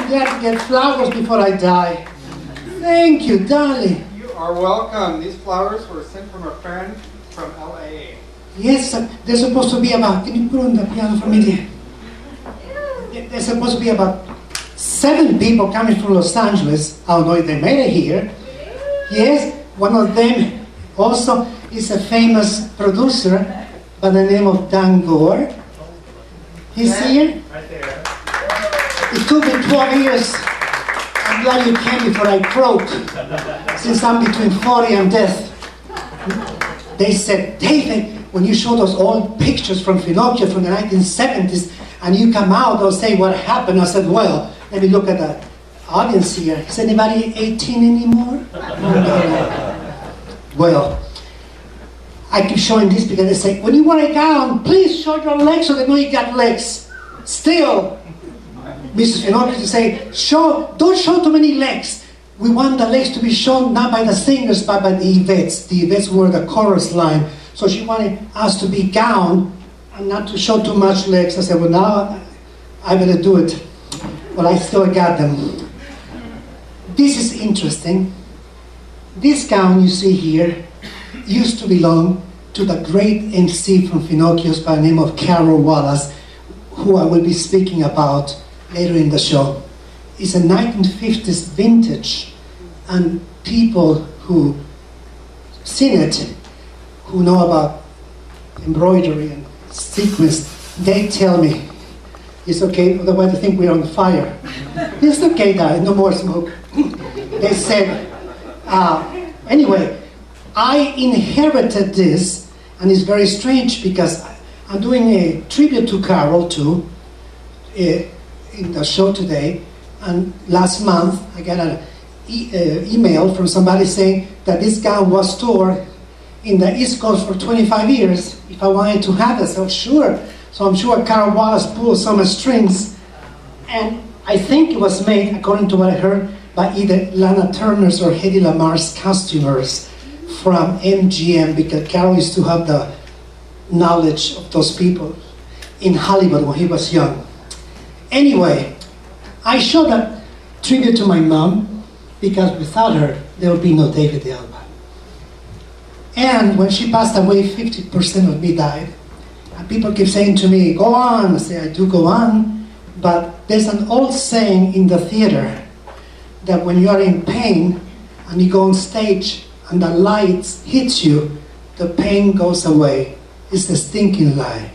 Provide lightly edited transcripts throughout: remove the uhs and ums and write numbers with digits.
I'm glad to get flowers before I die. Thank you, darling. You are welcome. These flowers were sent from a friend from LA. Yes, there's supposed to be about, can you put on the piano for me there? There's supposed to be about 7 people coming from Los Angeles. I don't know if they made it here. Yes, one of them also is a famous producer by the name of Dan Gore. He's here. Right there. It took me 12 years. I'm glad you came before I croak, since I'm between 40 and death. They said, David, when you show those old pictures from Finocchio from the 1970s, and you come out, they'll say what happened. I said, well, let me look at the audience here. Is anybody 18 anymore? Well, I keep showing this because they say, when you wear a gown, please show your legs so they know you got legs. Still, Mrs. Finocchio to say, don't show too many legs. We want the legs to be shown not by the singers, but by the Yvettes. The Yvettes were the chorus line. So she wanted us to be gowned and not to show too much legs. I said, well, now I better do it. Well, I still got them. This is interesting. This gown you see here used to belong to the great MC from Finocchio's by the name of Carol Wallace, who I will be speaking about later in the show. It's a 1950s vintage, and people who seen it, who know about embroidery and sequins, they tell me it's okay, otherwise I think we're on fire. It's okay, guys, no more smoke. They said, anyway, I inherited this, and it's very strange because I'm doing a tribute to Carol too, in the show today, and last month I got an email from somebody saying that this gown was stored in the East Coast for 25 years. If I wanted to have it, so sure. So I'm sure Carol Wallace pulled some strings, and I think it was made, according to what I heard, by either Lana Turner's or Hedy Lamar's costumers from MGM, because Carol used to have the knowledge of those people in Hollywood when he was young. Anyway, I showed that tribute to my mom because without her, there would be no David Alba. And when she passed away, 50% of me died. And people keep saying to me, go on. I say, I do go on. But there's an old saying in the theater that when you are in pain and you go on stage and the lights hit you, the pain goes away. It's a stinking lie.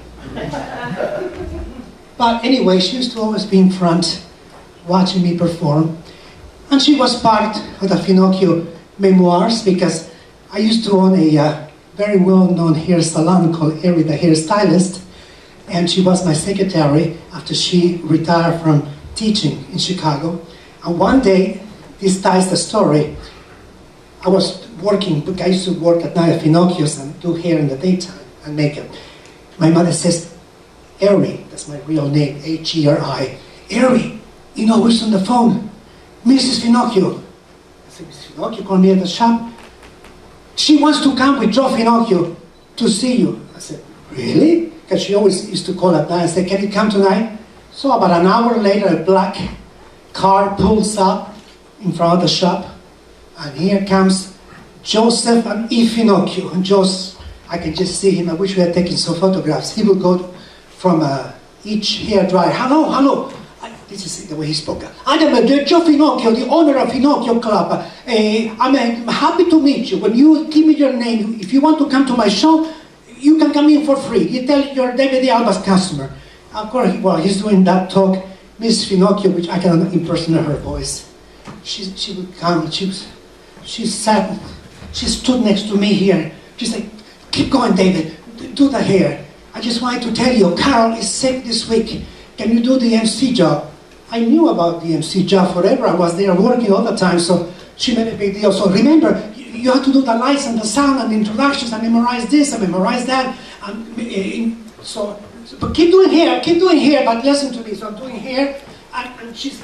But anyway, she used to always be in front, watching me perform. And she was part of the Finocchio Memoirs because I used to own a very well-known hair salon called Ari the Hairstylist, and she was my secretary after she retired from teaching in Chicago. And one day, this ties the story, I was working, I used to work at night at Finocchio's and do hair in the daytime and makeup. My mother says, Ari, that's my real name, H-E-R-I, Ari, you know who's on the phone? Mrs. Finocchio. I said, Mrs. Finocchio called me at the shop. She wants to come with Joe Finocchio to see you. I said, really? Because she always used to call at night and say, can you come tonight? So about an hour later, a black car pulls up in front of the shop, and here comes Joseph and E. Finocchio. And Joseph, I can just see him. I wish we had taken some photographs. He would go from each hair dryer. Hello, hello. This is the way he spoke. I am Joe Finocchio, the owner of Finocchio Club. I'm happy to meet you. When you give me your name, if you want to come to my show, you can come in for free. You tell you're David Alba's customer. Of course, while he's doing that talk, Miss Finocchio, which I cannot impersonate her voice, she would come. She stood next to me here. She said, keep going, David. Do the hair. I just wanted to tell you, Carol is sick this week. Can you do the MC job? I knew about the MC job forever. I was there working all the time, so she made a big deal. So remember, you have to do the lights and the sound and the introductions and memorize this and memorize that. But keep doing hair, but listen to me. So I'm doing hair, and she's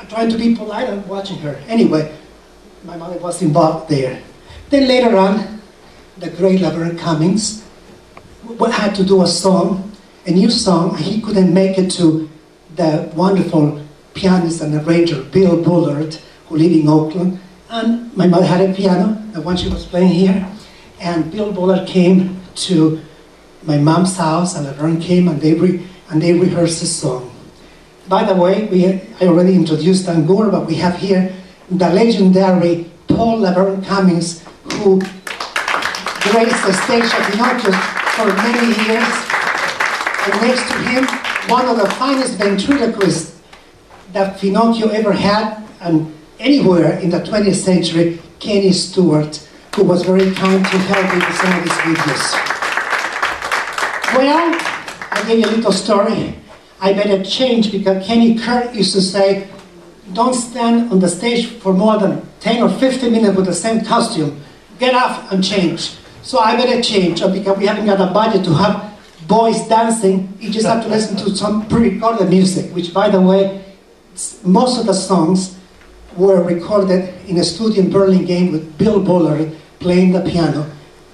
trying to be polite and watching her. Anyway, my mother was involved there. Then later on, the great Laverne Cummings had to do a new song, and he couldn't make it to the wonderful pianist and arranger, Bill Bullard, who lived in Oakland. And my mother had a piano, the one she was playing here. And Bill Bullard came to my mom's house, and Laverne came, and they rehearsed a song. By the way, I already introduced Dan Gore, but we have here the legendary Paul Laverne Cummings, who graced the stage of Finocchio for many years. And next to him, one of the finest ventriloquists that Finocchio ever had, and anywhere in the 20th century, Kenny Stewart, who was very kind to help me with some of these videos. Well, I gave you a little story. I better change because Kenny Kurt used to say, don't stand on the stage for more than 10 or 15 minutes with the same costume. Get up and change. So I better change because we haven't got a budget to have boys dancing. You just have to listen to some pre-recorded music, which, by the way, most of the songs were recorded in a studio in Burlingame with Bill Bullard playing the piano.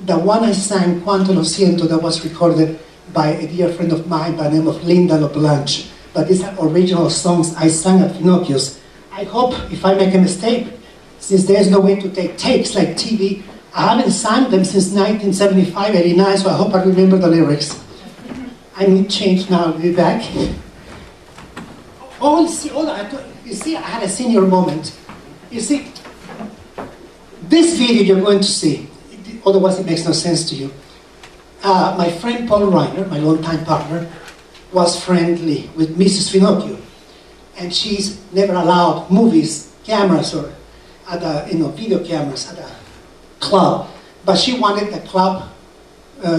The one I sang, Quanto Lo Siento, that was recorded by a dear friend of mine by the name of Linda LeBlanche. But these are original songs I sang at Finocchio's. I hope, if I make a mistake, since there's no way to take takes like TV, I haven't sang them since 1975, 89, so I hope I remember the lyrics. I need change now, I'll be back. Oh, you see, I had a senior moment. You see, this video you're going to see, otherwise it makes no sense to you. My friend Paul Reiner, my longtime partner, was friendly with Mrs. Finocchio, and she's never allowed movies, cameras, or video cameras at a club. But she wanted the club,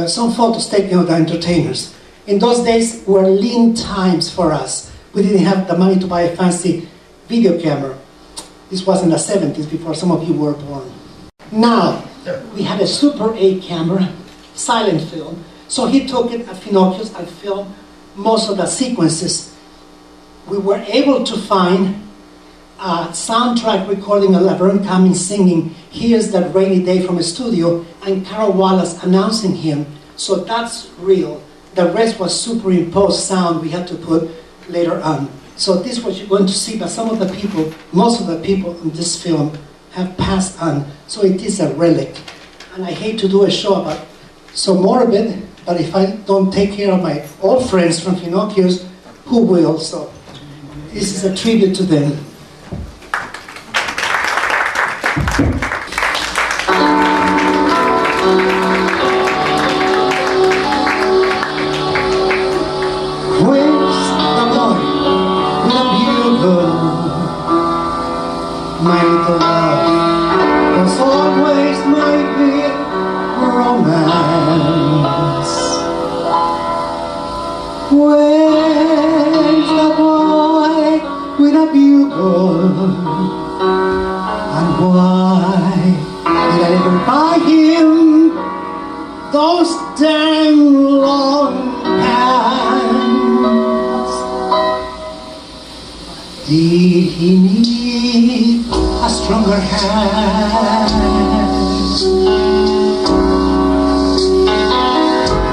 some photos taken of the entertainers. In those days were lean times for us. We didn't have the money to buy a fancy video camera. This was in the 70s, before some of you were born. Now, we had a Super 8 camera, silent film. So he took it at Finocchio's and filmed most of the sequences. We were able to find a soundtrack recording of Laverne Cummings singing "Here's That Rainy Day" from a studio, and Carol Wallace announcing him. So that's real. The rest was superimposed sound we had to put later on. So this is what you're going to see, but some of the people, most of the people in this film have passed on. So it is a relic. And I hate to do a show about so morbid, but if I don't take care of my old friends from Finocchio's, who will? So this is a tribute to them. My little love was always my big romance. Where's the boy with a bugle? And why did I ever buy him those damn long pants? Did he need a stronger hand?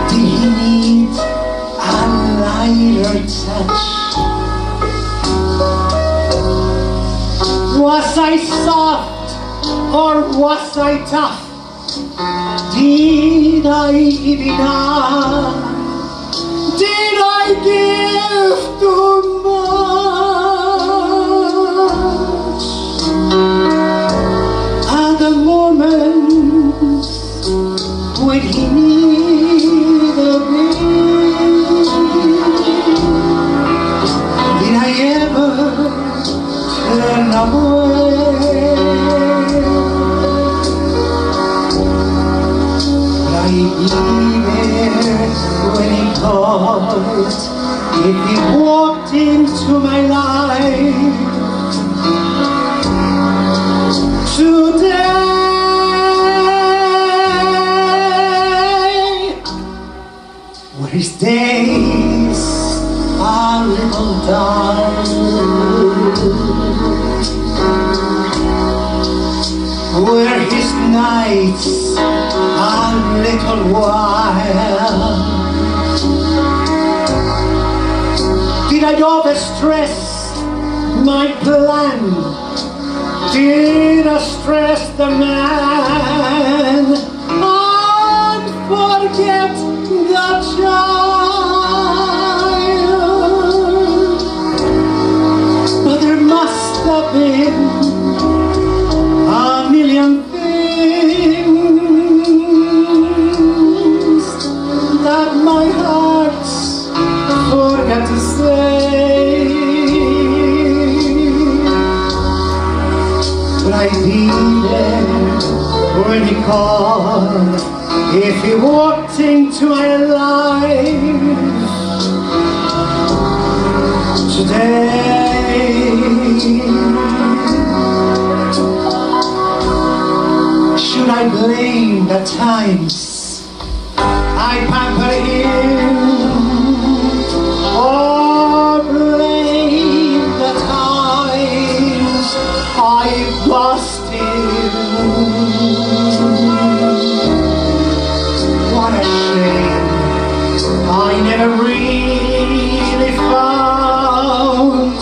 Did he need a lighter touch? Was I soft or was I tough? Did I give enough? Did I give too much? At the moment when he needed me, did I ever turn away? But I needed when he called, if he walked into my life today. Where his days are a little dark, where his nights are a little wild. Did I overstress my plan did I stress the man and forget the child? But there must have been a million things that my heart forgot to say. But I'd be there when he called, if he walked into my life today. Should I blame the times I pampered him, or blame the times I lost him? What a shame, I never really found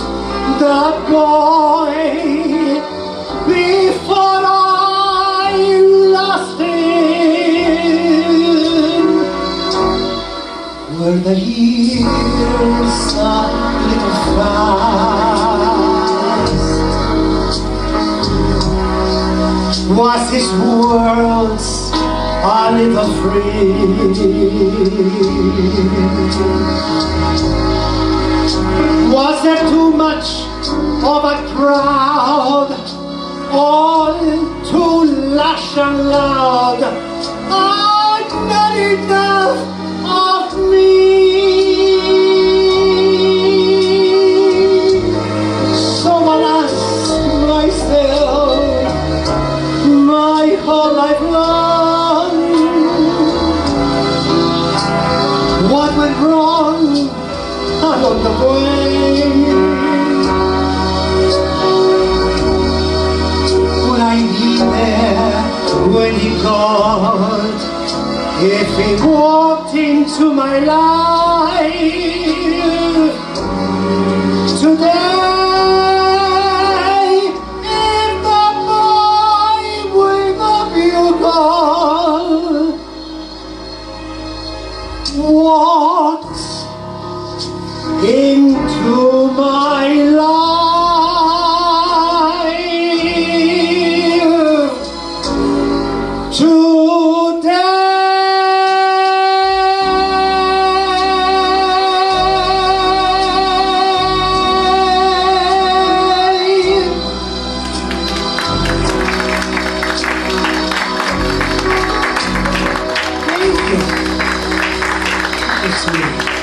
that boy before I lost him. Were the years a little fast? Was his world a little free? Was there too much of a crowd, all too lush and loud, and not enough of me? So I'll ask myself my whole life long, what went wrong along the way? Would I be there when he called, if he walked into my life today? If the boy with the bugle walked into my life today. Thank you. That's sweet.